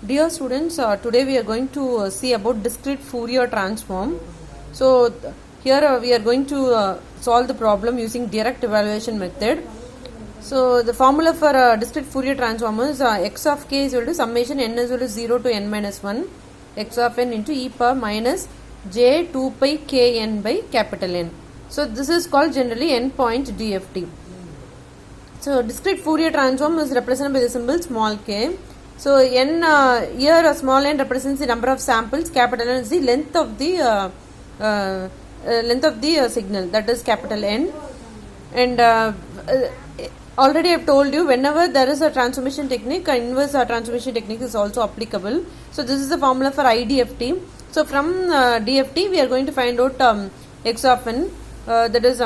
Dear students, today we are going to see about discrete Fourier transform. So here we are going to solve the problem using direct evaluation method. So the formula for discrete Fourier transform is x of k is equal to summation n is equal to 0 to n minus 1 x of n into e power minus j 2 pi k n by capital N. So this is called generally n point DFT. So discrete Fourier transform is represented by the symbol small k. So n here a small n represents the number of samples, capital N is the length of the signal, that is capital N. And already I have told you, whenever there is a transformation technique, inverse transformation technique is also applicable. So this is the formula for IDFT. So from DFT we are going to find out x of n, that is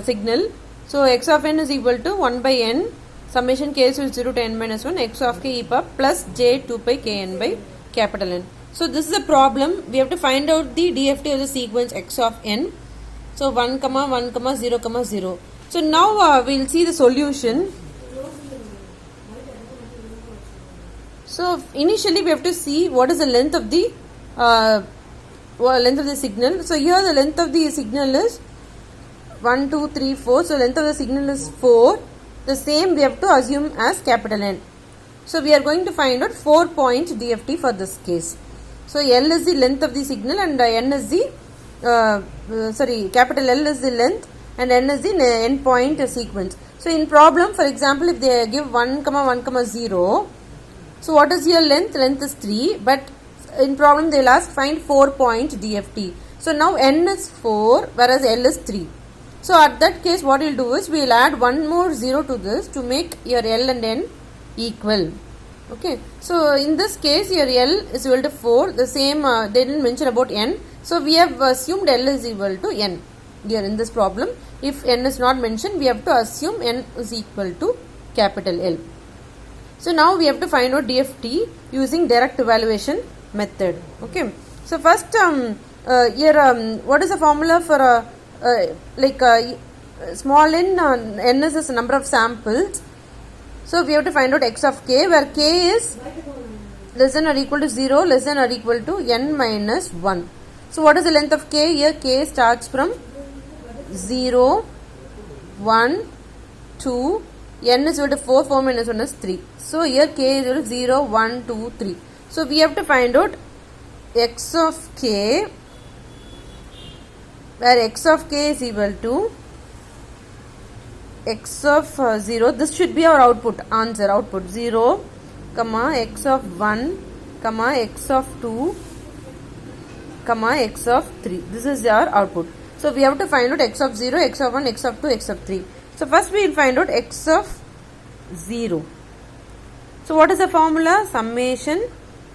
signal. So x of n is equal to 1 by n summation k is 0 to n minus 1 x of k e power plus j 2 pi k n by capital N. So this is a problem. We have to find out the DFT of the sequence x of n. So 1, 1, 0, 0. So now we will see the solution. So initially we have to see what is the length of the signal. So here the length of the signal is 1, 2, 3, 4. So length of the signal is 4. The same we have to assume as capital N. So we are going to find out 4-point DFT for this case. So L is the length of the signal and N is the capital L is the length and N is the endpoint sequence. So in problem, for example, if they give 1, 1, 0, so what is your length? Length is 3, but in problem they will ask find 4-point DFT. So now N is 4 whereas L is 3. So at that case what we will do is we will add one more 0 to this to make your L and N equal. Okay. So in this case your L is equal to 4. The same they didn't mention about N. So we have assumed L is equal to N. Here in this problem, if N is not mentioned, we have to assume N is equal to capital L. So now we have to find out DFT using direct evaluation method. Okay. So first what is the formula for small n, n is the number of samples. So we have to find out x of k, where k is less than or equal to 0, less than or equal to n minus 1. So what is the length of k? Here k starts from 0, 1, 2, n is equal to 4, 4 minus 1 is 3. So here k is equal to 0, 1, 2, 3. So we have to find out x of k, where x of k is equal to x of 0. This should be our output, answer, output 0, x of 1, x of 2, x of 3. This is our output. So we have to find out x of 0, x of 1, x of 2, x of 3. So first we will find out x of 0. So what is the formula? Summation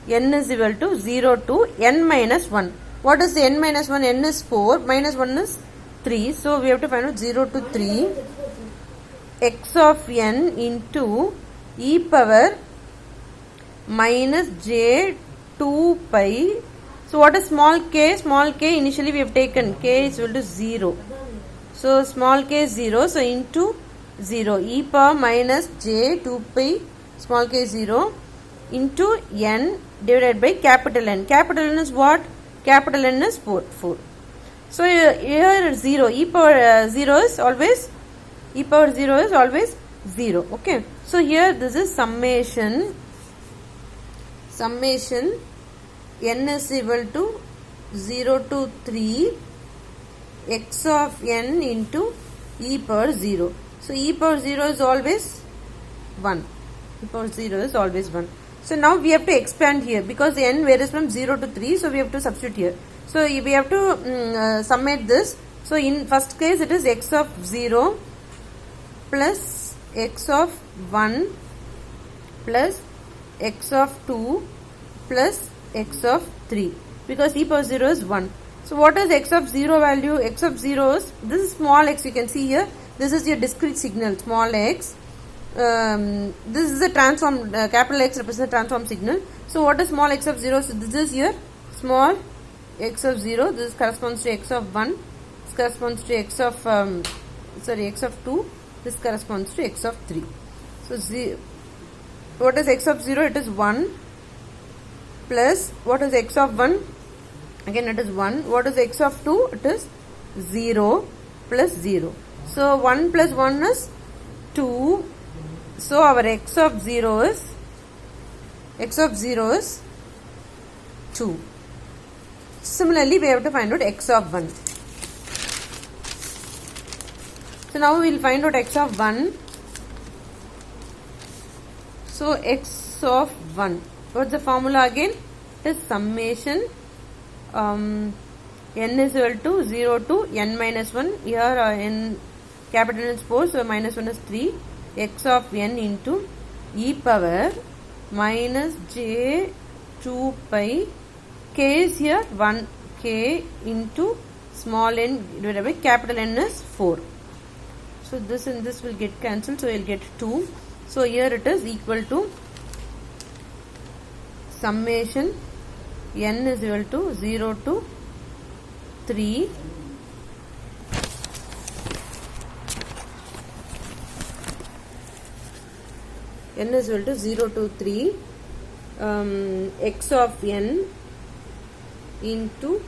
n is equal to 0 to n minus 1. What is the n minus 1? N is 4, minus 1 is 3. So we have to find out 0 to 3 x of n into e power minus j 2 pi. So what is small k? Small k initially we have taken k is equal to 0. So small k is 0. So into 0 e power minus j 2 pi small k is 0 into n divided by capital N. Capital N is what? Capital N is 4. So here 0, e power 0 is always 0. Okay. So here this is summation n is equal to 0 to 3 x of n into e power 0. So e power 0 is always 1. E power 0 is always 1. So now we have to expand here because the n varies from 0 to 3. So we have to substitute here. So we have to summate this. So in first case it is x of 0 plus x of 1 plus x of 2 plus x of 3 because e power 0 is 1. So what is x of 0 value? X of 0 is, this is small x, you can see here. This is your discrete signal, small x. This is a transform, capital X represents a transform signal. So what is small x of 0? So this is your small x of 0. This corresponds to x of 1. This corresponds to x of x of 2. This corresponds to x of 3. So what is x of 0? It is 1 plus what is x of 1? Again it is 1. What is x of 2? It is 0 plus 0. So 1 plus 1 is 2. So our x of 0 is 2. Similarly, we have to find out x of 1. So now we will find out x of 1. So x of 1. What's the formula again? It is summation n is equal to 0 to n minus 1. Here n capital N is 4, so minus 1 is 3. X of n into e power minus j 2 pi. K is here 1 k into small n divided by capital N is 4. So this and this will get cancelled, so we will get 2. So here it is equal to summation n is equal to 0 to 3 n is equal to 0 to 3 x of n into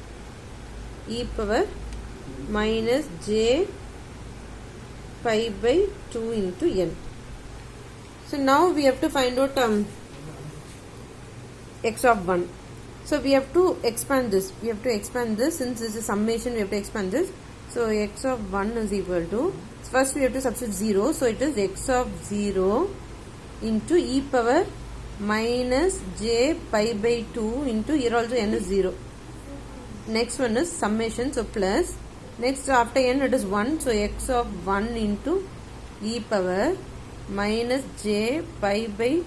e power minus j pi by 2 into n. So now we have to find out x of 1. So we have to expand this. Since this is summation, we have to expand this. So x of 1 is equal to, first we have to substitute 0. So it is x of 0 into e power minus j pi by 2 into, here also n is 0. Next one is summation, so plus. Next after n it is 1. So x of 1 into e power minus j pi by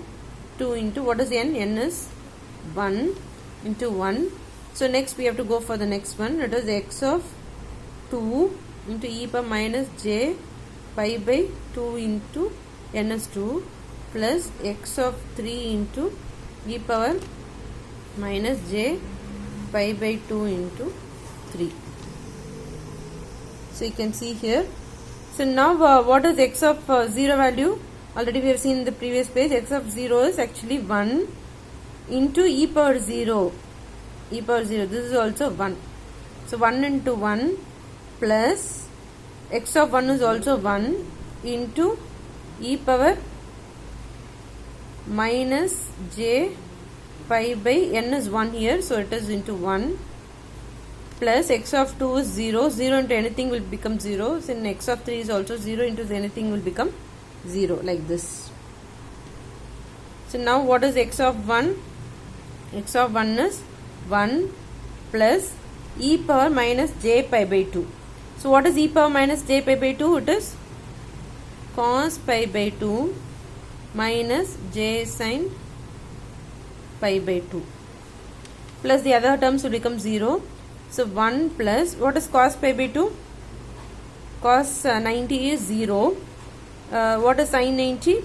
2 into, what is n? N is 1 into 1. So next we have to go for the next one. It is x of 2 into e power minus j pi by 2 into n is 2 plus x of 3 into e power minus j pi by 2 into 3. So you can see here. So now what is x of 0 value? Already we have seen in the previous page. X of 0 is actually 1 into e power 0. E power 0, this is also 1. So 1 into 1 plus x of 1 is also 1 into e power minus j pi by n is 1 here, so it is into 1 plus x of 2 is 0. 0 into anything will become 0. So x of 3 is also 0 into anything will become 0, like this. So now what is x of 1? X of 1 is 1 plus e power minus j pi by 2. So what is e power minus j pi by 2? It is cos pi by 2 minus j sin pi by 2 plus the other terms will become 0. So 1 plus, what is cos pi by 2? Cos 90 is 0. What is sin 90?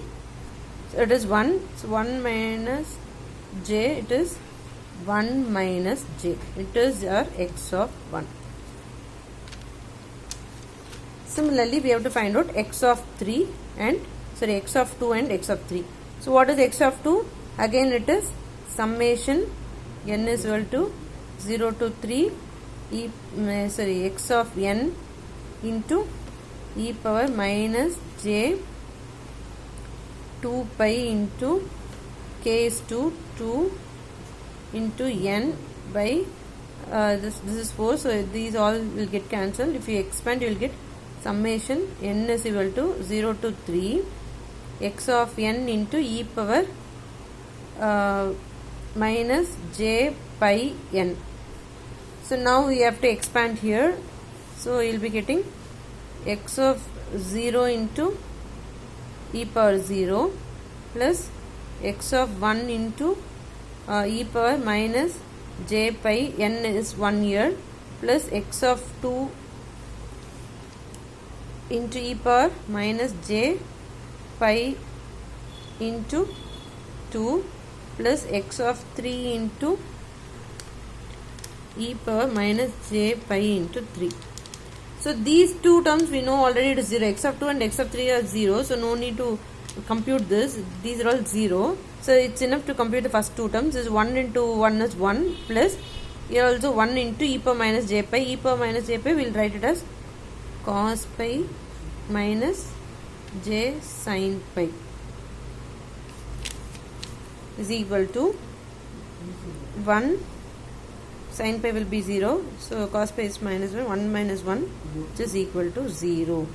So it is 1. So 1 minus j, it is 1 minus j. It is our x of 1. Similarly, we have to find out x of 3 and, x of 2 and x of 3. So what is x of 2? Again it is summation n is equal to 0 to 3 x of n into e power minus j 2 pi into k is 2 into n by this is 4. So these all will get cancelled. If you expand, you will get summation n is equal to 0 to 3 x of n into e power minus j pi n. So now we have to expand here. So you will be getting x of 0 into e power 0 plus x of 1 into e power minus j pi n is 1 here plus x of 2 into e power minus j pi into 2 plus x of 3 into e power minus j pi into 3. So these two terms we know already it is 0. X of 2 and x of 3 are 0. So no need to compute this. These are all 0. So it's enough to compute the first two terms. This is 1 into 1 is 1 plus here also 1 into e power minus j pi. E power minus j pi, we'll write it as cos pi minus j sin pi is equal to 1. Sin pi will be 0. So cos pi is minus 1. 1 minus 1 which is equal to 0.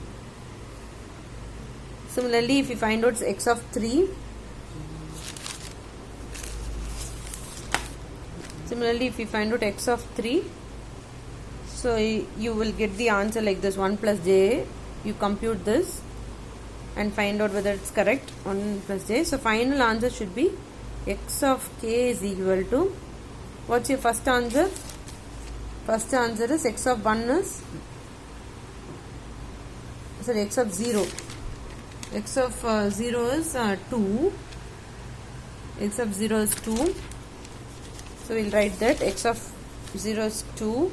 Similarly, if you find out x of 3, so you will get the answer like this, 1 plus j. You compute this and find out whether it's correct, 1 plus j. So final answer should be x of k is equal to, what's your first answer? First answer is x of 1 is, sorry, x of 0. X of 0 is 2. X of 0 is 2. So we'll write that x of 0 is 2.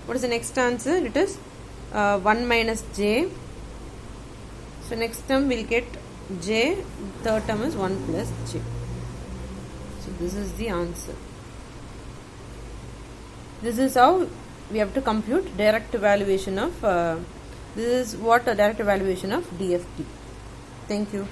What is the next answer? It is 1 minus j. So next term we'll get j. Third term is 1 plus j. So this is the answer. This is how we have to compute direct evaluation of, this is what a direct evaluation of DFT. Thank you.